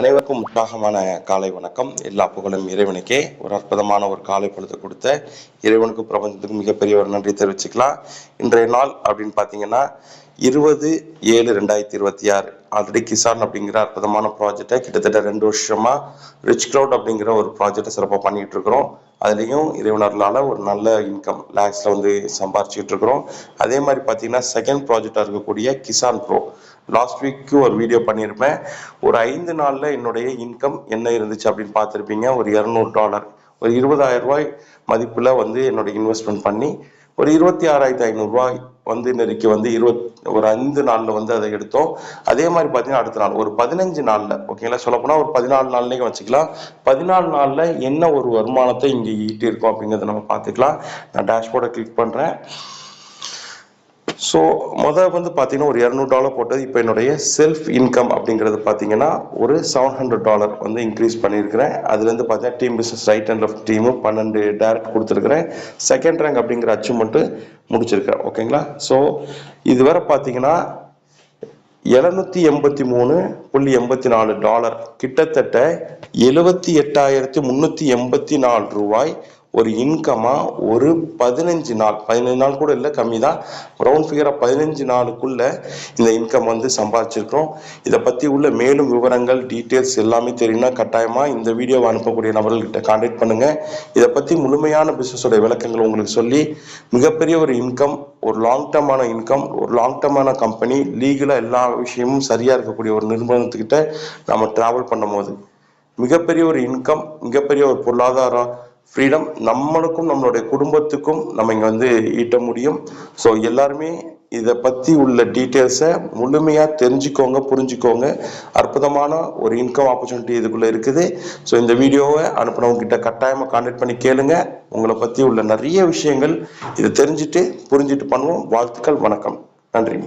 அனைவருக்கும் உற்சாகமான காலை வணக்கம். எல்லா புகழும் இறைவனுக்கே. ஒரு அற்புதமான ஒரு காலை பொழுது கொடுத்த இறைவனுக்கு பிரபஞ்சத்துக்கு மிகப்பெரிய ஒரு நன்றி தெரிவிச்சுக்கலாம். இன்றைய நாள் அப்படின்னு பார்த்தீங்கன்னா 20/7/2026. ஆல்ரெடி கிசான் அப்படிங்கிற அற்புதமான ப்ராஜெக்டை கிட்டத்தட்ட 2 வருஷமா ரிச் க்ளவுட் அப்படிங்கிற ஒரு ப்ராஜெக்டை சிறப்பாக பண்ணிட்டு இருக்கிறோம். அதுலேயும் இறைவனர்களால் ஒரு நல்ல இன்கம் லேக்ஸில் வந்து சம்பாரிச்சிட்டு இருக்கிறோம். அதே மாதிரி பார்த்தீங்கன்னா செகண்ட் ப்ராஜெக்டாக இருக்கக்கூடிய கிசான் ப்ரோ லாஸ்ட் வீக்கு ஒரு வீடியோ பண்ணியிருப்பேன். ஒரு 5 நாளில் என்னுடைய இன்கம் என்ன இருந்துச்சு அப்படின்னு பார்த்துருப்பீங்க. ஒரு $200 ஒரு 20,000 ரூபாய் மதிப்பில் வந்து என்னுடைய இன்வெஸ்ட்மெண்ட் பண்ணி ஒரு 26,500 ரூபாய் வந்து நெருக்கி வந்து ஒரு 5 நாளில் வந்து அதை எடுத்தோம். அதே மாதிரி பார்த்தீங்கன்னா அடுத்த நாள் ஒரு 15 நாளில் ஓகேங்களா, சொல்லப்போனால் ஒரு 14 நாள்லேயும் வச்சுக்கலாம். 14 நாளில் என்ன ஒரு வருமானத்தை இங்கே ஈட்டி இருக்கோம் அப்படிங்கிறத நம்ம பார்த்துக்கலாம். நான் டேஷ்போர்டை கிளிக் பண்ணுறேன். ஸோ வந்து பார்த்தீங்கன்னா ஒரு $200 போட்டது. இப்போ என்னுடைய செல்ஃப் இன்கம் அப்படிங்கிறது பார்த்தீங்கன்னா ஒரு $700 வந்து இன்க்ரீஸ் பண்ணியிருக்கிறேன். அதுலேருந்து பார்த்தீங்கன்னா team business right and left team 12 direct கொடுத்துருக்குறேன். செகண்ட் ரேங்க் அப்படிங்கிற அச்சீவ்மெண்ட்டு முடிச்சிருக்கிறேன். ஓகேங்களா. ஸோ இதுவரை பார்த்தீங்கன்னா $783.84 கிட்டத்தட்ட 78,384 ரூபாய் ஒரு இன்கமா ஒரு 15 நாள் கூட இல்லை, கம்மி தான். ரவுண்ட் ஃபிகராக 15 நாளுக்குள்ள இந்த இன்கம் வந்து சம்பாதிச்சிருக்கிறோம். இதை பற்றி உள்ள மேலும் விவரங்கள் டீட்டெயில்ஸ் எல்லாமே தெரியும்னா கட்டாயமாக இந்த வீடியோவை அனுப்பக்கூடிய நபர்கள்கிட்ட கான்டாக்ட் பண்ணுங்கள். இதை பற்றி முழுமையான பிஸ்னஸோட விளக்கங்கள் உங்களுக்கு சொல்லி மிகப்பெரிய ஒரு இன்கம், ஒரு லாங் டர்மான இன்கம், ஒரு லாங் டர்மான கம்பெனி, லீகலாக எல்லா விஷயமும் சரியாக இருக்கக்கூடிய ஒரு நிறுவனத்துக்கிட்ட நம்ம ட்ராவல் பண்ணும் போது மிகப்பெரிய ஒரு இன்கம், மிகப்பெரிய ஒரு பொருளாதார ஃப்ரீடம் நம்மளுக்கும் நம்மளுடைய குடும்பத்துக்கும் நம்ம இங்கே வந்து ஈட்ட முடியும். ஸோ எல்லாருமே இதை பற்றி உள்ள டீட்டெயில்ஸை முழுமையாக தெரிஞ்சுக்கோங்க, புரிஞ்சுக்கோங்க. அற்புதமான ஒரு இன்கம் ஆப்பர்ச்சுனிட்டி இதுக்குள்ளே இருக்குது. ஸோ இந்த வீடியோவை அனுப்பினவங்க கிட்ட கட்டாயமாக கான்டாக்ட் பண்ணி கேளுங்க. உங்களை பற்றி உள்ள நிறைய விஷயங்கள் இதை தெரிஞ்சுட்டு புரிஞ்சுட்டு பண்ணுவோம். வாழ்த்துக்கள், வணக்கம், நன்றி.